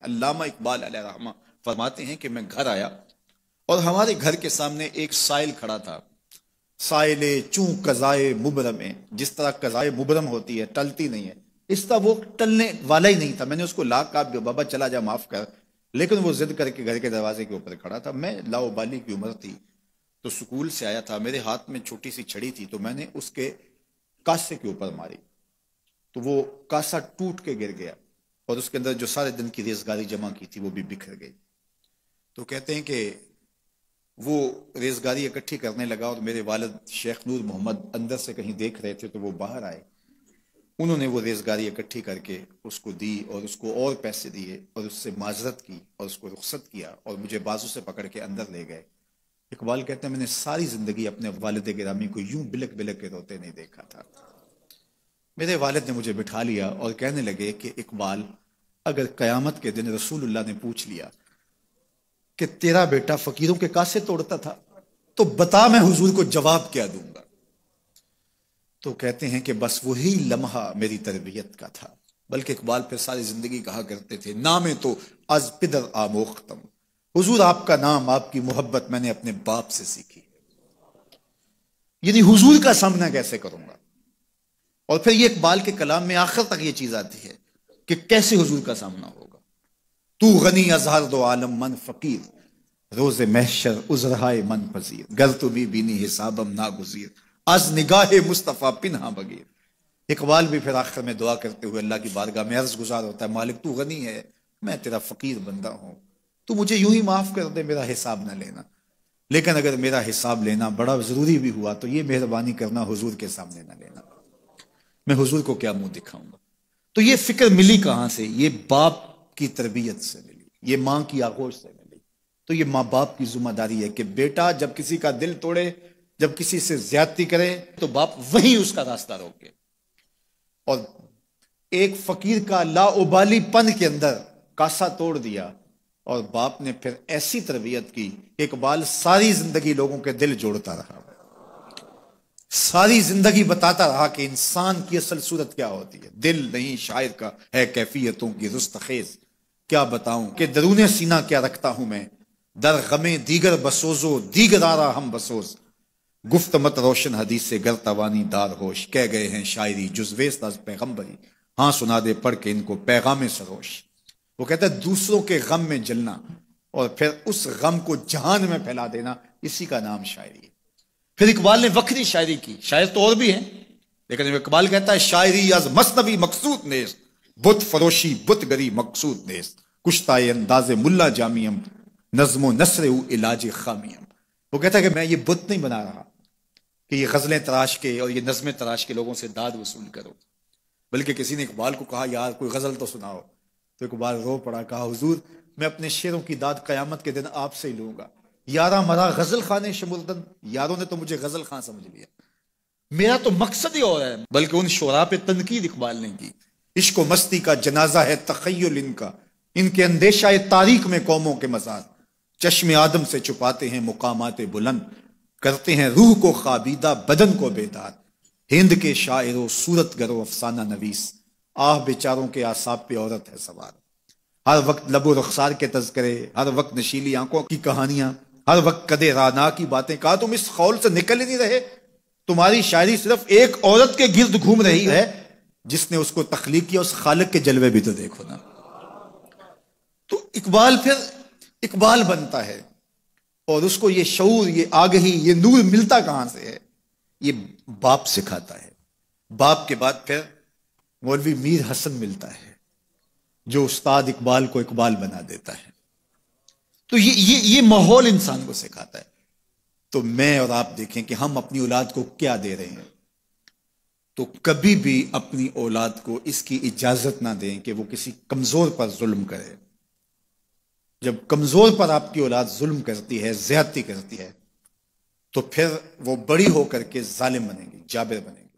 علامہ اقبال علیہ رحمہ فرماتے ہیں کہ میں گھر آیا اور ہمارے گھر کے سامنے ایک سائل کھڑا تھا. سائل چوں قضائے مبرم ہے، جس طرح قضائے مبرم ہوتی ہے، ٹلتی نہیں ہے، اس طرح وہ ٹلنے والا ہی نہیں تھا. میں نے اس کو لا کہا بابا چلا جا، معاف کر، لیکن وہ ضد کر کے گھر کے دروازے کے اوپر کھڑا تھا. میں لاؤبالی کی عمر تھی تو سکول سے آیا تھا، میرے ہاتھ میں چھوٹی سی چھڑی تھی تو میں نے اس کے کاسے کے اوپر ماری تو وہ کاسا ٹوٹ کے گر گیا اور اس کے اندر جو سارے دن کی ریزگاری جمع کی تھی وہ بھی بکھر گئی. تو کہتے ہیں کہ وہ ریزگاری اکٹھی کرنے لگا اور میرے والد شیخ نور محمد اندر سے کہیں دیکھ رہے تھے تو وہ باہر آئے. انہوں نے وہ ریزگاری اکٹھی کر کے اس کو دی اور اس کو اور پیسے دیے اور اس سے معذرت کی اور اس کو رخصت کیا اور مجھے بازو سے پکڑ کے اندر لے گئے. اقبال کہتے ہیں میں نے ساری زندگی اپنے والد گرامی کو یوں بلک بلک کے روتے نہیں دیکھا تھا. میرے والد نے مجھے بٹھا لیا اور کہنے لگے کہ اقبال، اگر قیامت کے دن رسول اللہ نے پوچھ لیا کہ تیرا بیٹا فقیروں کے کاسے توڑتا تھا تو بتا میں حضور کو جواب کیا دوں گا. تو کہتے ہیں کہ بس وہی لمحہ میری تربیت کا تھا. بلکہ اقبال پھر ساری زندگی کہا کرتے تھے نام تو از پدر آموختم، حضور آپ کا نام، آپ کی محبت میں نے اپنے باپ سے سیکھی. یعنی حضور کا سامنا کیسے کروں گا. اور پھر یہ اقبال کے کلام میں آخر تک یہ چیز آتی ہے کہ کیسے حضور کا سامنا ہوگا. تو غنی از ہر دو عالم من فقیر، روز محشر عذرہائے من پذیر، گر تو بھی بینی حسابم ناگزیر، از نگاہ مصطفیٰ پنہا بغیر. اقبال بھی پھر آخر میں دعا کرتے ہوئے اللہ کی بارگاہ میں عرض گزار ہوتا ہے مالک تو غنی ہے، میں تیرا فقیر بندہ ہوں، تو مجھے یوں ہی معاف کر دے، میرا حساب نہ لینا، لیکن اگر میرا حساب لینا بڑا ضروری بھی ہوا تو یہ مہربانی کرنا حضور کے سامنے نہ لینا، میں حضور کو کیا منہ دکھاؤں گا. تو یہ فکر ملی کہاں سے؟ یہ باپ کی تربیت سے ملی، یہ ماں کی آغوش سے ملی. تو یہ ماں باپ کی ذمہ داری ہے کہ بیٹا جب کسی کا دل توڑے، جب کسی سے زیادتی کرے تو باپ وہیں اس کا راستہ روکے. اور ایک فقیر کا لا ابالی پن کے اندر کاسا توڑ دیا اور باپ نے پھر ایسی تربیت کی کہ اقبال ساری زندگی لوگوں کے دل جوڑتا رہا، ساری زندگی بتاتا رہا کہ انسان کی اصل صورت کیا ہوتی ہے. دل نہیں شاعر کا ہے کیفیتوں کی رستخیز، کیا بتاؤں کہ درون سینہ کیا رکھتا ہوں میں، در غم دیگر بسوزو دیگر آرا ہم بسوز، گفت مت روشن حدیث سے گر توانی دار ہوش، کہہ گئے ہیں شاعری جزویست از پیغمبری، ہاں سنا دے پڑھ کے ان کو پیغام سروش. وہ کہتا ہے دوسروں کے غم میں جلنا اور پھر اس غم کو جہان میں پھیلا دینا، اسی کا نام شاعری ہے. پھر اقبال نے وکری شاعری کی، شاعر تو اور بھی ہیں لیکن اقبال کہتا ہے شاعری از مثنوی مقصود نیست، بت فروشی بت گری مقصود نیست، کشتائے انداز ملا جامیم، نظم و نثر او علاج خامیم. وہ کہتا ہے کہ میں یہ بت نہیں بنا رہا کہ یہ غزلیں تراش کے اور یہ نظمیں تراش کے لوگوں سے داد وصول کرو، بلکہ کسی نے اقبال کو کہا یار کوئی غزل تو سناؤ، تو اقبال رو پڑا، کہا حضور میں اپنے شعروں کی داد قیامت کے دن آپ سے ہی لوں گا. یارہ مرا غزل خانے شمردن، یاروں نے تو مجھے غزل خان سمجھ لیا، میرا تو مقصد ہی اور ہے. بلکہ ان شعراء پہ تنقید اقبال نے کی. عشق و مستی کا جنازہ ہے تخیل ان کا، ان کے اندیشہ تاریخ میں قوموں کے مزار، چشم آدم سے چھپاتے ہیں مقامات بلند، کرتے ہیں روح کو خوابیدہ بدن کو بیدار. ہند کے شاعر و صورت گر و افسانہ نویس، آہ بیچاروں کے اعصاب پہ عورت ہے سوار. ہر وقت لب و رخسار کے تذکرے، ہر وقت نشیلی آنکھوں کی کہانیاں، ہر وقت قدے رانا کی باتیں. کہا تم اس خول سے نکل ہی نہیں رہے، تمہاری شاعری صرف ایک عورت کے گرد گھوم رہی ہے جس نے اس کو تخلیق کیا، اس خالق کے جلوے بھی تو دیکھو نا. تو اقبال پھر اقبال بنتا ہے اور اس کو یہ شعور، یہ آگہی، یہ نور ملتا کہاں سے ہے؟ یہ باپ سکھاتا ہے. باپ کے بعد پھر مولوی میر حسن ملتا ہے جو استاد اقبال کو اقبال بنا دیتا ہے. تو یہ ماحول انسان کو سکھاتا ہے. تو میں اور آپ دیکھیں کہ ہم اپنی اولاد کو کیا دے رہے ہیں. تو کبھی بھی اپنی اولاد کو اس کی اجازت نہ دیں کہ وہ کسی کمزور پر ظلم کرے. جب کمزور پر آپ کی اولاد ظلم کرتی ہے، زیادتی کرتی ہے، تو پھر وہ بڑی ہو کر کے ظالم بنے گی، جابر بنے گی.